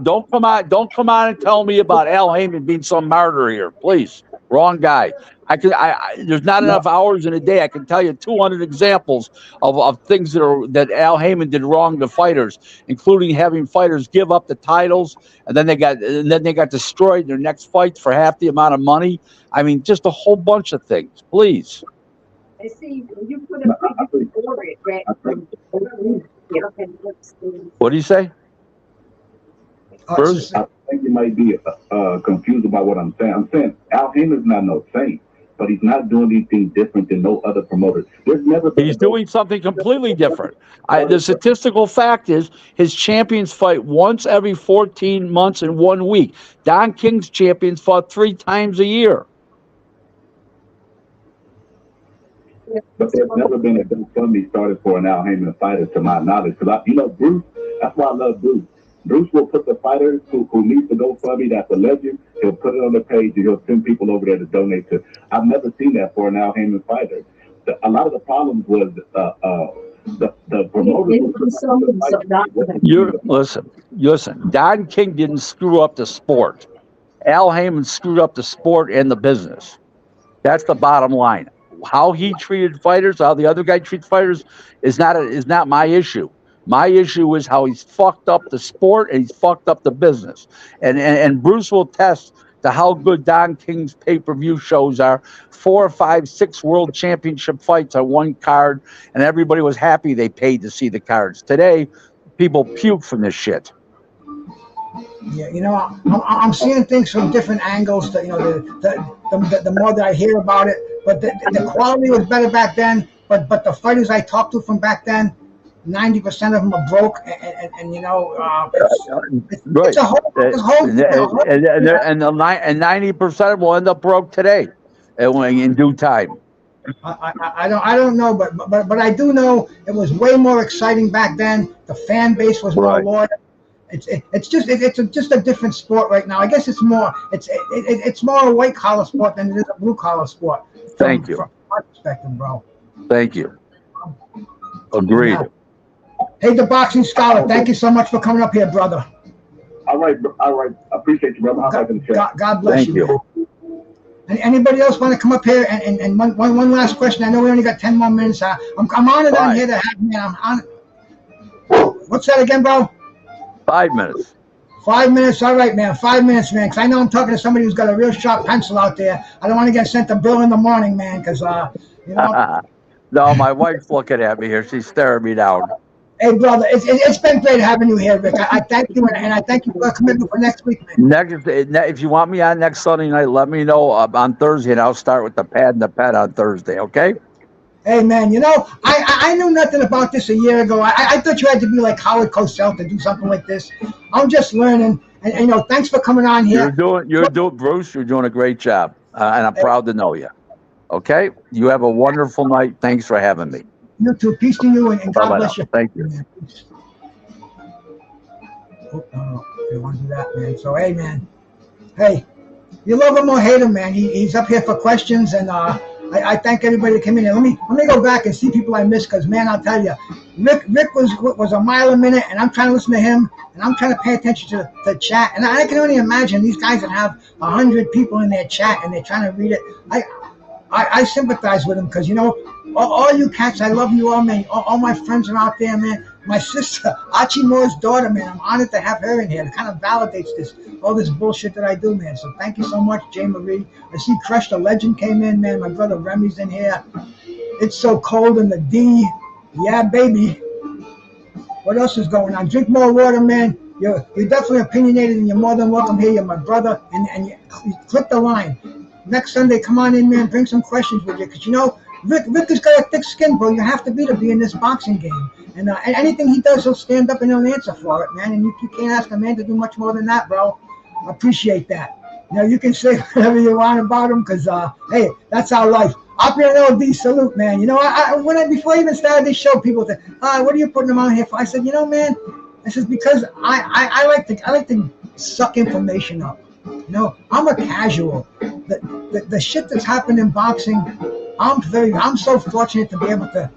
Don't come on and tell me about Al Heyman being some martyr here, please. Wrong guy. There's not enough hours in a day. I can tell you 200 examples of things that Al Heyman did wrong to fighters, including having fighters give up the titles, and then they got destroyed in their next fights for half the amount of money. I mean, just a whole bunch of things. Please. And see, you put a pretty story, What do you say? Bruce? I think you might be confused about what I'm saying. I'm saying Al Heyman's not no saint, but he's not doing anything different than no other promoter. He's doing something completely different. The statistical fact is his champions fight once every 14 months in 1 week. Don King's champions fought 3 times a year. But there's never been a GoFundMe started for an Al Heyman fighter, to my knowledge. Because Bruce, that's why I love Bruce. Bruce will put the fighters who need to GoFundMe, that's a legend. He'll put it on the page and he'll send people over there to donate to. I've never seen that for an Al Heyman fighter. A lot of the problems was the promoters. Listen. Don King didn't screw up the sport. Al Heyman screwed up the sport and the business. That's the bottom line. How he treated fighters, how the other guy treats fighters, is not my issue. My issue is how he's fucked up the sport and he's fucked up the business. And Bruce will attest to how good Don King's pay-per-view shows are. 4, 5, 6 world championship fights on one card, and everybody was happy they paid to see the cards. Today, people puke from this shit. Yeah, I'm seeing things from different angles. The more that I hear about it, but the quality was better back then. But the fighters I talked to from back then, 90% of them are broke, and it's a whole and 90% of them will end up broke today, in due time. I don't know, but I do know it was way more exciting back then. The fan base was more Right. loyal. It's just a different sport right now. I guess it's more more a white collar sport than it is a blue collar sport. Thank you. From my perspective, bro. Thank you. Agreed. Yeah. Hey, the boxing scholar, thank you so much for coming up here, brother. All right. I appreciate you, brother. I'll back in the chat. God bless Thank you. you. Man. And anybody else want to come up here? And one last question. I know we only got 10 more minutes. I'm honored Fine. I'm here to have you. I'm honored. What's that again, bro? 5 minutes. 5 minutes. All right, man. 5 minutes, man. Because I know I'm talking to somebody who's got a real sharp pencil out there. I don't want to get sent a bill in the morning, man. Because you know. No, my wife's looking at me here. She's staring me down. Hey, brother, it's been great having you here, Rick. I thank you, and I thank you for commitment for next week, man. If you want me on next Sunday night, let me know on Thursday, and I'll start with the pad and the pet on Thursday. Okay? Hey, man, you know, I knew nothing about this a year ago. I thought you had to be like Howard Cosell to do something like this. I'm just learning, and you know, thanks for coming on here. Bruce, you're doing a great job, and I'm proud to know you. Okay? You have a wonderful night. Thanks for having me. You too. Peace to you, and God Bye-bye bless now. you. Thank you. Oh, no, you want to do that, man. So, hey, man. Hey, you love him or hate him, man. He's up here for questions, and I thank everybody that came in here. Let me go back and see people I missed, because, man, I'll tell you, Rick was a mile a minute, and I'm trying to listen to him, and I'm trying to pay attention to the chat. And I can only imagine these guys that have 100 people in their chat, and they're trying to read it. I sympathize with them, because, you know, all you cats, I love you all, man. All my friends are out there, man. My sister, Archie Moore's daughter, man. I'm honored to have her in here. It kind of validates all this bullshit that I do, man. So thank you so much, Jay Marie. I see Crush the Legend came in, man. My brother Remy's in here. It's so cold in the D. Yeah, baby. What else is going on? Drink more water, man. You're definitely opinionated, and you're more than welcome here. You're my brother, and you click the line. Next Sunday, come on in, man. Bring some questions with you, because, you know, Rick has got a thick skin, bro. You have to be in this boxing game. And anything he does, he'll stand up and he'll answer for it, man. And you can't ask a man to do much more than that, bro. I appreciate that. You know, you can say whatever you want about him, because, hey, that's our life. Opulent LD, salute, man. You know, before I even started this show, people said, what are you putting him on here for? I said, you know, man, this is because I like to suck information up. You know, I'm a casual. The shit that's happened in boxing, I'm so fortunate to be able to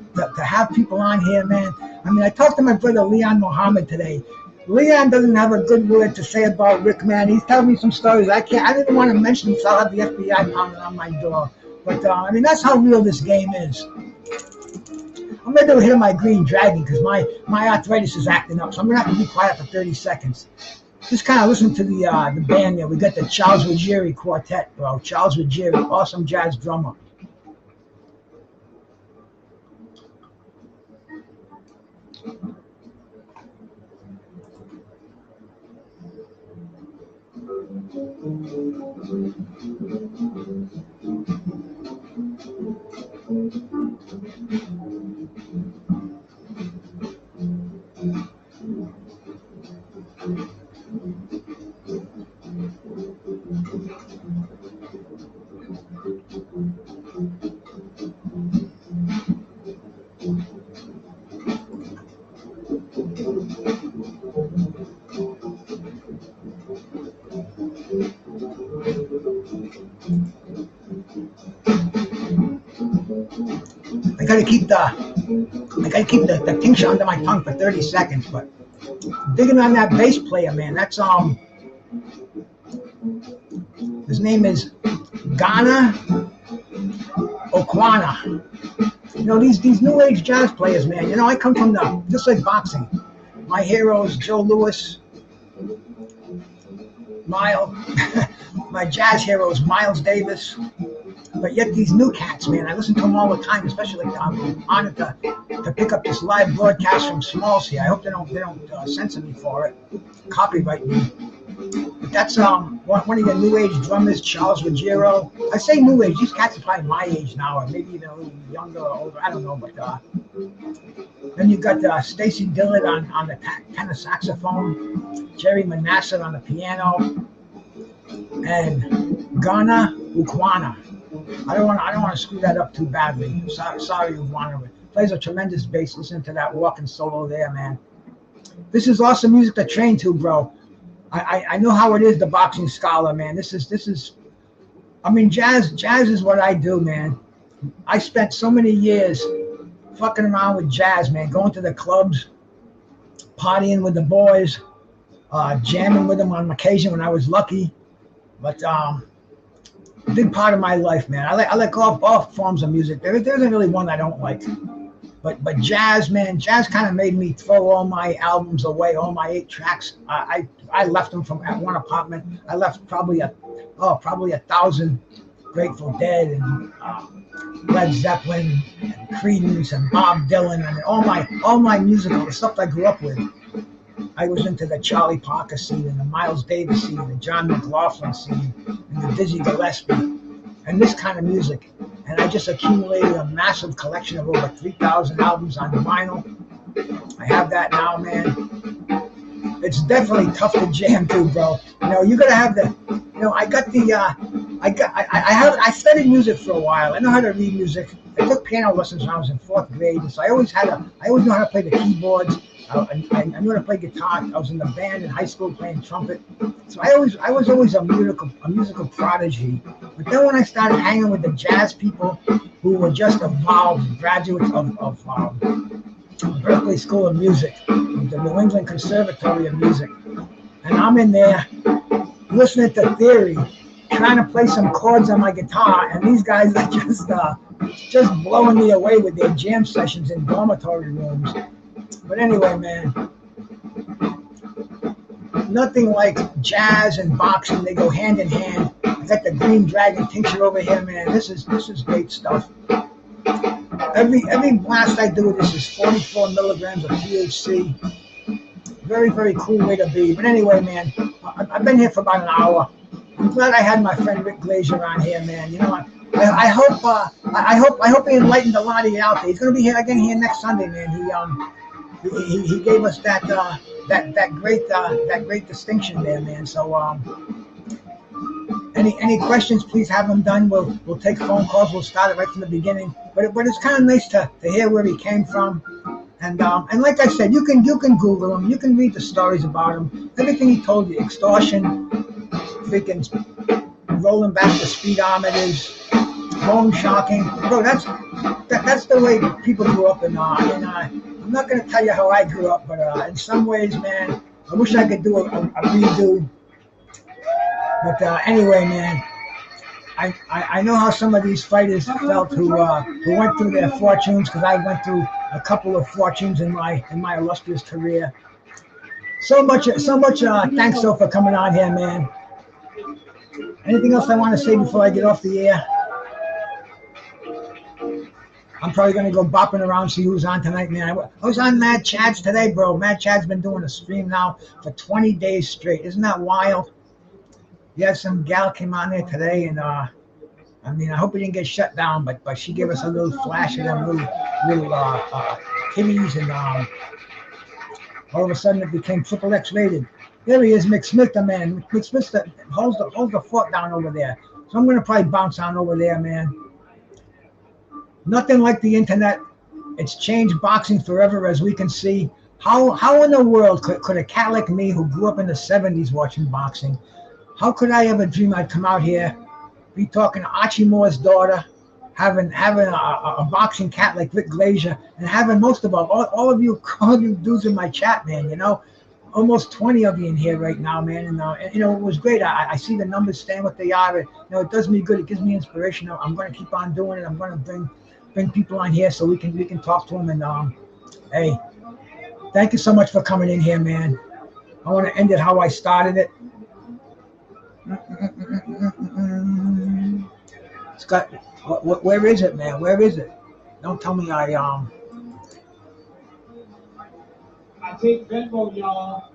have people on here, man. I mean, I talked to my brother Leon Mohammed today. Leon doesn't have a good word to say about Rick, man. He's telling me some stories. I didn't want to mention them, so I'll have the FBI pounding on my door. But I mean, that's how real this game is. I'm gonna do Hit of My Green Dragon, because my arthritis is acting up, so I'm gonna have to be quiet for 30 seconds. Just kind of listen to the band there. We got the Charles Ruggieri Quartet, bro. Charles Ruggieri, awesome jazz drummer. I gotta keep the tincture under my tongue for 30 seconds, but digging on that bass player, man. That's his name is Ghana Okwana. You know, these new age jazz players, man. You know, I come from just like boxing. My heroes, Joe Louis, Miles, my jazz heroes, Miles Davis. But yet these new cats, man, I listen to them all the time, especially I'm honored to pick up this live broadcast from Smalls here. I hope they don't censor me for it, copyright me. But that's one of your new age drummers, Charles Ruggiero. I say new age; these cats are probably my age now, or maybe even a little younger or older. I don't know. But then you got Stacy Dillard on the tenor saxophone, Jerry Manasseh on the piano, and Ghana Ukwana I don't want to screw that up too badly. Sorry, Ivana. Plays a tremendous bass. Listen to that walking solo there, man. This is awesome music to train to, bro. I know how it is, the boxing scholar, man. This is. I mean, jazz is what I do, man. I spent so many years fucking around with jazz, man. Going to the clubs, partying with the boys, jamming with them on occasion when I was lucky. But big part of my life, man. I like all forms of music. There isn't really one I don't like. But jazz, man, jazz kind of made me throw all my albums away, all my 8 tracks. I left them from at one apartment. I left probably 1,000 Grateful Dead and Led Zeppelin and Creedence and Bob Dylan and all my musical, the stuff I grew up with. I was into the Charlie Parker scene and the Miles Davis scene, the John McLaughlin scene, and the Dizzy Gillespie, and this kind of music. And I just accumulated a massive collection of over 3,000 albums on vinyl. I have that now, man. It's definitely tough to jam to, bro. You know, you gotta have the, you know, I studied music for a while. I know how to read music. I took piano lessons when I was in 4th grade, so I always know how to play the keyboards. I knew how to play guitar. I was in the band in high school playing trumpet. So I was always a musical prodigy. But then when I started hanging with the jazz people who were just evolved graduates of Berkeley School of Music, the New England Conservatory of Music, and I'm in there listening to Theory, trying to play some chords on my guitar, and these guys are just blowing me away with their jam sessions in dormitory rooms. But anyway, man, nothing like jazz and boxing. They go hand in hand. I got the Green Dragon tincture over here, man. This is great stuff. Every blast I do with this is 44 milligrams of THC. Very, very cool way to be. But anyway, man, I've been here for about an hour. I'm glad I had my friend Rick Glaser on here, man. You know, I hope he enlightened a lot of you out there. He's gonna be here again here next Sunday, man. He gave us that great distinction there, man. So any questions, please have them done. We'll take phone calls. We'll start it right from the beginning. But it's kind of nice to hear where he came from. And like I said, you can Google him. You can read the stories about him. Everything he told you, extortion, freaking rolling back the speedometers, loan sharking. Bro, that's the way people grew up. And I'm not going to tell you how I grew up, but in some ways, man, I wish I could do a redo. But anyway, man, I know how some of these fighters felt who went through their fortunes, because I went through a couple of fortunes in my illustrious career. So much thanks though for coming on here, man. Anything else I want to say before I get off the air? I'm probably going to go bopping around, see who's on tonight, man. I was on Mad Chad's today, bro. Mad Chad's been doing a stream now for 20 days straight. Isn't that wild? Yeah, some gal came on there today, and I hope we didn't get shut down, but she gave us a little flash of them little kitties, and all of a sudden it became triple X rated. There he is, Mick Smith, the man. Mick Smith holds the fort down over there. So I'm going to probably bounce on over there, man. Nothing like the internet. It's changed boxing forever, as we can see. How in the world could a cat like me, who grew up in the 70s watching boxing, how could I ever dream I'd come out here, be talking to Archie Moore's daughter, having a boxing cat like Rick Glaser, and having most of all of you dudes in my chat, man, you know, almost 20 of you in here right now, man, and you know, it was great. I see the numbers staying what they are. You know, it does me good. It gives me inspiration. I'm going to keep on doing it. I'm going to bring people on here so we can talk to them. And hey, thank you so much for coming in here, man. I want to end it how I started it. Scott, where is it, man? Where is it? Don't tell me I take Venmo, y'all.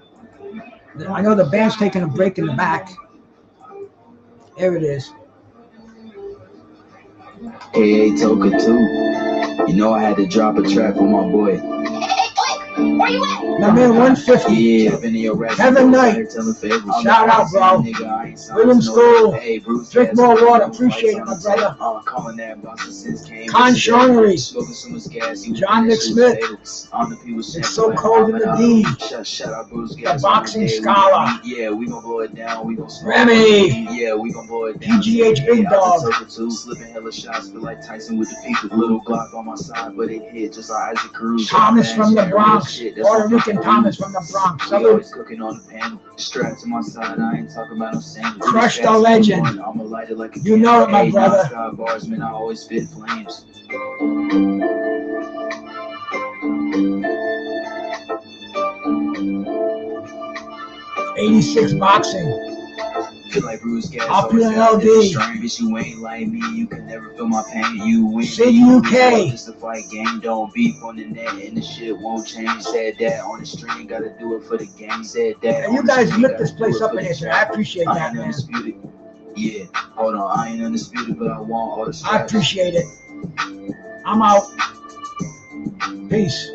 I know the band's taking a break in the back. There it is. Hey, Toka too. You know I had to drop a track for my boy. Where you at? My man 150. Yeah, I've been in your rap. Kevin Knight. Shout out, bro. William School. Drink more water. Appreciate it, my brother. Con Shonery. John Nick Smith. It's so cold in the D. The boxing scholar. Yeah, we gon' blow it down. We gon' Remy. Yeah, we gon' blow it down. PGH Big Dog. Slipping hella shots, feel like Tyson with the peak. Little Glock on my side, but it hit just like Isaac Cruz. Thomas from the Bronx. Puerto Rican Thomas from the Bronx. We always cooking on the panel. Strapped to my side, I ain't talking about no sandals. Crush the legend. I'ma light it like a You know it, my brother. Bars, man, I always spit flames. 86 boxing. Feel like BruceGas. Opulent LD. Bitch, you ain't like me. You can never feel my pain. You win. Sid UK. Just a fight game. Don't beef on the net, and the shit won't change. Said that on the stream. Gotta do it for the game. Said that. And you guys lit this place up in here, so I appreciate that, man. Undisputed. Yeah, hold on. I ain't undisputed, but I want all the straps. I appreciate it. I'm out. Peace.